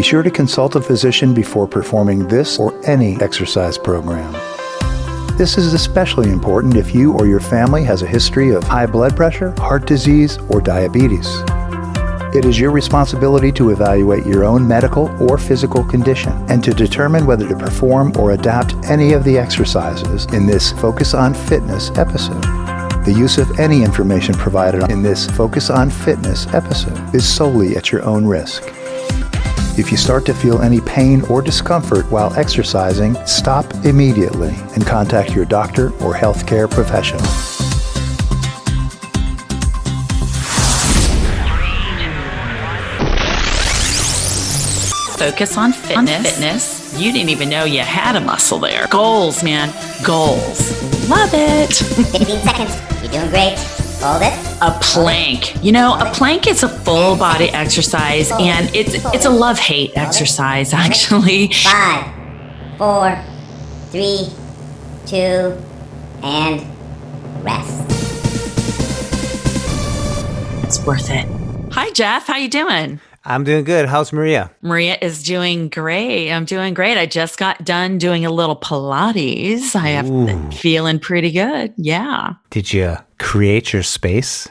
Be sure to consult a physician before performing this or any exercise program. This is especially important if you or your family has a history of high blood pressure, heart disease, or diabetes. It is your responsibility to evaluate your own medical or physical condition and to determine whether to perform or adapt any of the exercises in this Focus on Fitness episode. The use of any information provided in this Focus on Fitness episode is solely at your own risk. If you start to feel any pain or discomfort while exercising, stop immediately and contact your doctor or healthcare professional. Focus on fitness. You didn't even know you had a muscle there. Goals, man. Goals. Love it. 15 seconds. You're doing great. Hold it. A plank. You know, a plank is a full body exercise, and it's a love-hate exercise, actually. 5, 4, 3, 2, and rest. It's worth it. Hi, Jeff. How you doing? I'm doing good. How's Maria? Maria is doing great. I'm doing great. I just got done doing a little Pilates. I have feeling pretty good. Yeah. Did you create your space?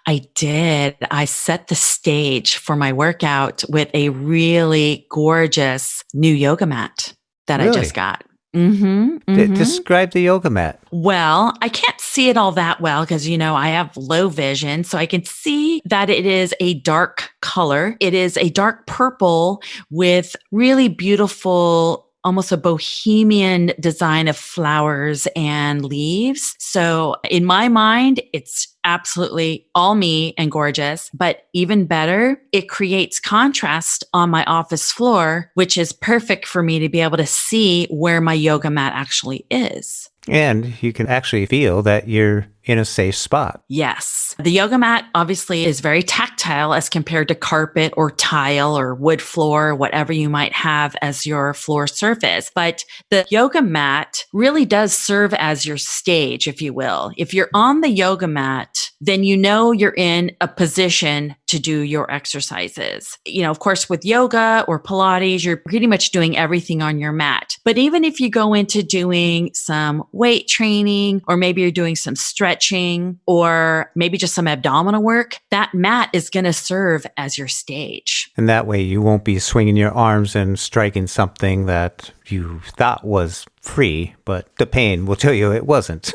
I did. I set the stage for my workout with a really gorgeous new yoga mat that I just got. Describe the yoga mat. Well, I can't see it all that well because, you know, I have low vision. So I can see that it is a dark color. It is a dark purple with really beautiful, almost a bohemian design of flowers and leaves. So in my mind, it's absolutely all me and gorgeous, but even better, it creates contrast on my office floor, which is perfect for me to be able to see where my yoga mat actually is. And you can actually feel that you're in a safe spot. Yes. The yoga mat obviously is very tactile as compared to carpet or tile or wood floor, whatever you might have as your floor surface. But the yoga mat really does serve as your stage, if you will. If you're on the yoga mat, then you know you're in a position to do your exercises. You know, of course, with yoga or Pilates, you're pretty much doing everything on your mat. But even if you go into doing some weight training, or maybe you're doing some stretching, or maybe just some abdominal work, that mat is going to serve as your stage. And that way you won't be swinging your arms and striking something that you thought was free, but the pain will tell you it wasn't.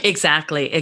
Exactly.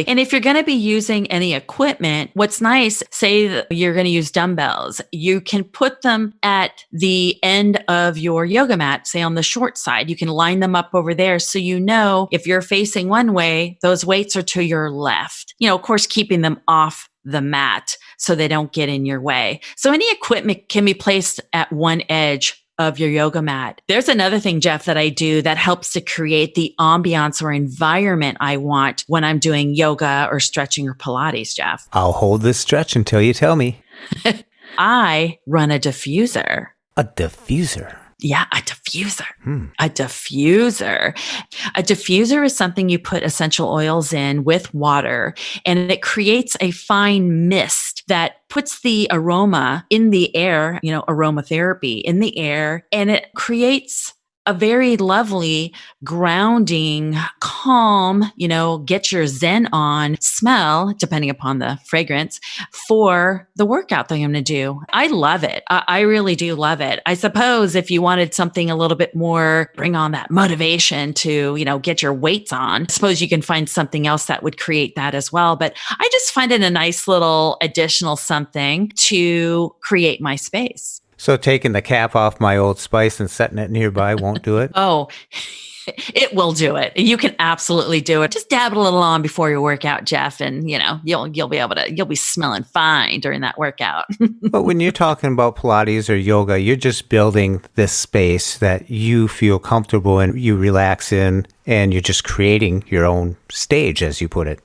And if you're going to be using any equipment, what's nice, say that you're going to use dumbbells, you can put them at the end of your yoga mat, say on the short side. You can line them up over there so you know if you're facing one way, those weights are to your left. You know, of course, keeping them off the mat so they don't get in your way. So any equipment can be placed at one edge of your yoga mat. There's another thing, Jeff, that I do that helps to create the ambiance or environment I want when I'm doing yoga or stretching or Pilates, Jeff. I'll hold this stretch until you tell me. I run a diffuser. A diffuser? Yeah, a diffuser. A diffuser. A diffuser is something you put essential oils in with water, and it creates a fine mist that puts the aroma in the air, you know, aromatherapy in the air, and it creates a very lovely, grounding, calm, you know, get your zen on smell, depending upon the fragrance, for the workout that I'm going to do. I love it. I really do love it. I suppose if you wanted something a little bit more, bring on that motivation to, you know, get your weights on, I suppose you can find something else that would create that as well. But I just find it a nice little additional something to create my space. So taking the cap off my Old Spice and setting it nearby won't do it? Oh, it will do it. You can absolutely do it. Just dab it a little on before your workout, Jeff, and you know, you'll be smelling fine during that workout. But when you're talking about Pilates or yoga, you're just building this space that you feel comfortable in, you relax in, and you're just creating your own stage, as you put it.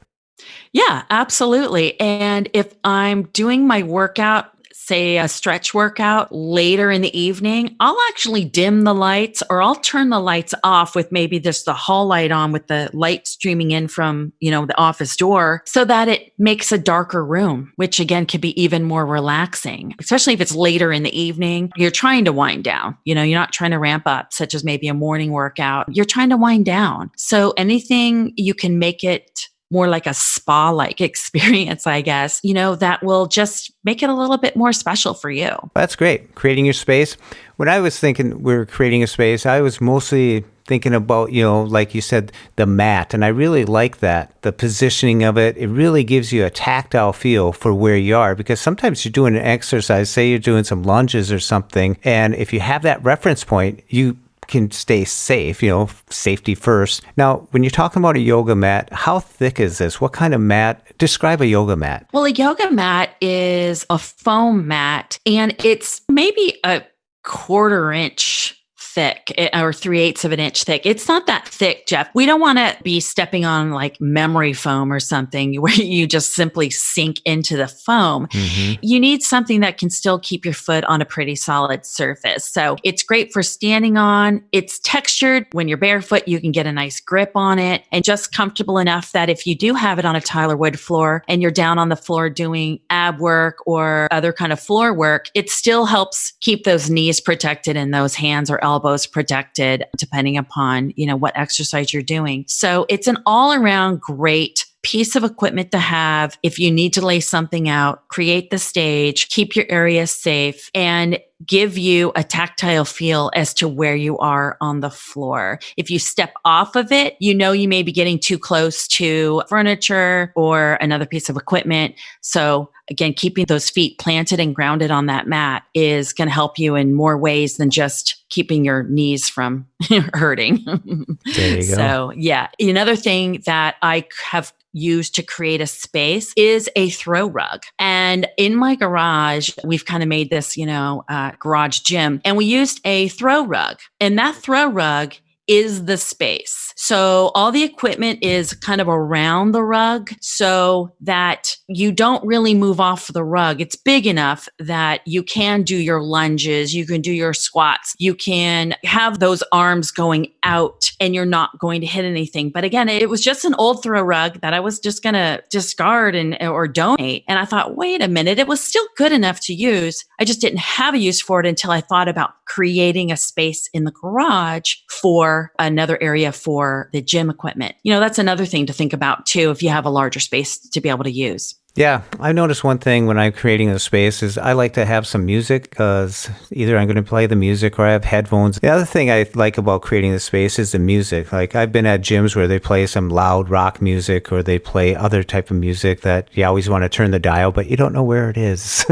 Yeah, absolutely. And if I'm doing my workout, say a stretch workout later in the evening, I'll actually dim the lights or I'll turn the lights off with maybe just the hall light on with the light streaming in from, the office door so that it makes a darker room, which again could be even more relaxing, especially if it's later in the evening. You're trying to wind down, you're not trying to ramp up, such as maybe a morning workout. You're trying to wind down. So anything you can make it more like a spa-like experience, I guess, that will just make it a little bit more special for you. That's great. Creating your space. When I was thinking we're creating a space, I was mostly thinking about, like you said, the mat. And I really like that. The positioning of it, it really gives you a tactile feel for where you are, because sometimes you're doing an exercise, say you're doing some lunges or something. And if you have that reference point, you can stay safe, safety first. Now, when you're talking about a yoga mat, how thick is this? What kind of mat? Describe a yoga mat. Well, a yoga mat is a foam mat, and it's maybe a 1/4 inch thick or 3/8 of an inch thick. It's not that thick, Jeff. We don't want to be stepping on like memory foam or something where you just simply sink into the foam. Mm-hmm. You need something that can still keep your foot on a pretty solid surface. So it's great for standing on. It's textured. When you're barefoot, you can get a nice grip on it and just comfortable enough that if you do have it on a tile or wood floor and you're down on the floor doing ab work or other kind of floor work, it still helps keep those knees protected and those hands or elbows protected, depending upon, what exercise you're doing. So it's an all around great piece of equipment to have if you need to lay something out, create the stage, keep your area safe, and give you a tactile feel as to where you are on the floor. If you step off of it, you may be getting too close to furniture or another piece of equipment. So again, keeping those feet planted and grounded on that mat is going to help you in more ways than just keeping your knees from hurting. There you go. So yeah, another thing that I have used to create a space is a throw rug. And in my garage, we've kind of made this, garage gym, and we used a throw rug, and that throw rug is the space. So all the equipment is kind of around the rug so that you don't really move off the rug. It's big enough that you can do your lunges, you can do your squats, you can have those arms going out and you're not going to hit anything. But again, it was just an old throw rug that I was just going to discard or donate. And I thought, wait a minute, it was still good enough to use. I just didn't have a use for it until I thought about creating a space in the garage for another area for the gym equipment. That's another thing to think about too, if you have a larger space to be able to use. Yeah, I noticed one thing when I'm creating a space is I like to have some music because either I'm going to play the music or I have headphones. The other thing I like about creating the space is the music. Like I've been at gyms where they play some loud rock music or they play other type of music that you always want to turn the dial, but you don't know where it is.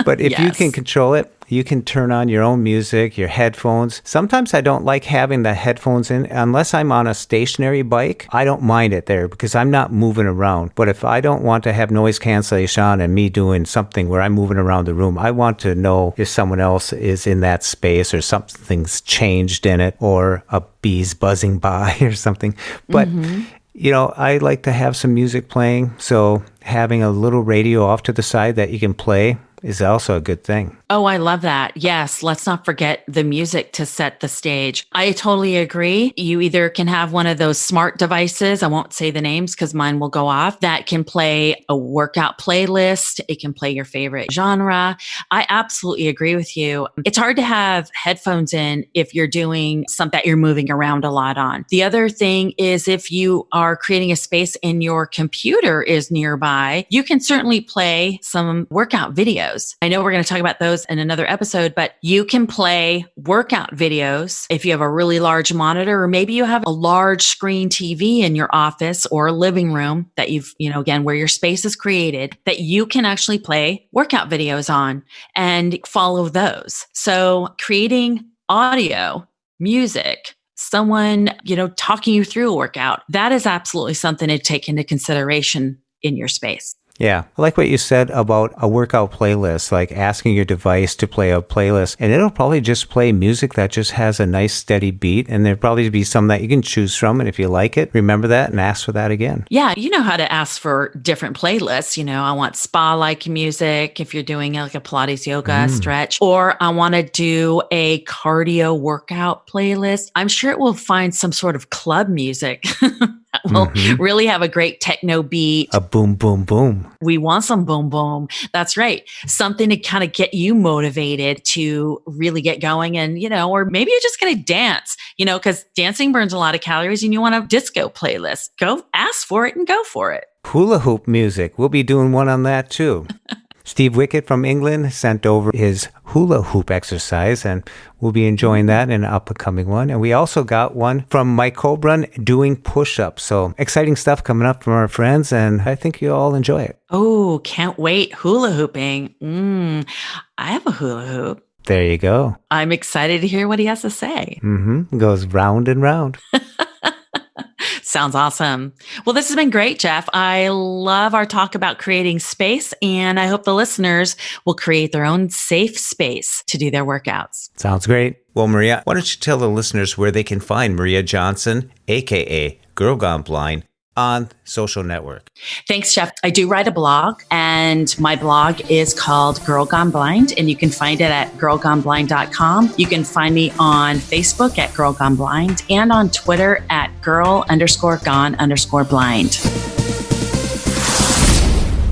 But if you can control it, you can turn on your own music, your headphones. Sometimes I don't like having the headphones in unless I'm on a stationary bike. I don't mind it there because I'm not moving around. But if I don't want to have noise cancellation on and me doing something where I'm moving around the room, I want to know if someone else is in that space or something's changed in it or a bee's buzzing by or something. But I like to have some music playing. So having a little radio off to the side that you can play is also a good thing. Oh, I love that. Yes. Let's not forget the music to set the stage. I totally agree. You either can have one of those smart devices. I won't say the names because mine will go off. That can play a workout playlist. It can play your favorite genre. I absolutely agree with you. It's hard to have headphones in if you're doing something that you're moving around a lot on. The other thing is if you are creating a space and your computer is nearby, you can certainly play some workout videos. I know we're going to talk about those in another episode, but you can play workout videos if you have a really large monitor, or maybe you have a large screen TV in your office or living room that you've, again, where your space is created, that you can actually play workout videos on and follow those. So creating audio, music, someone, talking you through a workout, that is absolutely something to take into consideration in your space. Yeah. I like what you said about a workout playlist, like asking your device to play a playlist, and it'll probably just play music that just has a nice steady beat. And there'll probably be some that you can choose from. And if you like it, remember that and ask for that again. Yeah, you know how to ask for different playlists. I want spa-like music if you're doing like a Pilates yoga stretch, or I want to do a cardio workout playlist. I'm sure it will find some sort of club music that will really have a great techno beat. A boom, boom, boom. We want some boom, boom. That's right. Something to kind of get you motivated to really get going and, or maybe you're just going to dance, because dancing burns a lot of calories and you want a disco playlist. Go ask for it and go for it. Hula hoop music. We'll be doing one on that too. Steve Wickett from England sent over his hula hoop exercise, and we'll be enjoying that in an upcoming one. And we also got one from Mike Colbrun doing push-ups. So exciting stuff coming up from our friends, and I think you'll all enjoy it. Oh, can't wait. Hula hooping. I have a hula hoop. There you go. I'm excited to hear what he has to say. Goes round and round. Sounds awesome. Well, this has been great, Jeff. I love our talk about creating space, and I hope the listeners will create their own safe space to do their workouts. Sounds great. Well, Maria, why don't you tell the listeners where they can find Maria Johnson, a.k.a. Girl Gone Blind, on social network. Thanks, Jeff. I do write a blog, and my blog is called Girl Gone Blind, and you can find it at girlgoneblind.com. You can find me on Facebook at Girl Gone Blind and on Twitter at girl_gone_blind.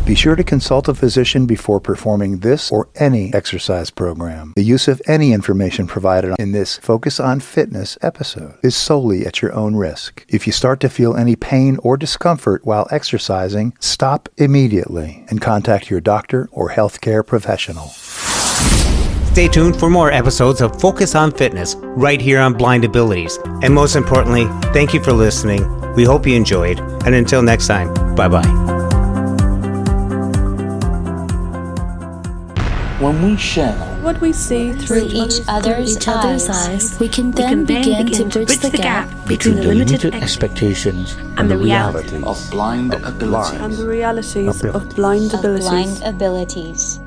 Be sure to consult a physician before performing this or any exercise program. The use of any information provided in this Focus on Fitness episode is solely at your own risk. If you start to feel any pain or discomfort while exercising, stop immediately and contact your doctor or healthcare professional. Stay tuned for more episodes of Focus on Fitness right here on Blind Abilities. And most importantly, thank you for listening. We hope you enjoyed. And until next time, bye-bye. When we share what we see through each other's eyes, we can then begin to bridge the gap between the limited expectations and the reality of blind abilities. And the realities of blind abilities.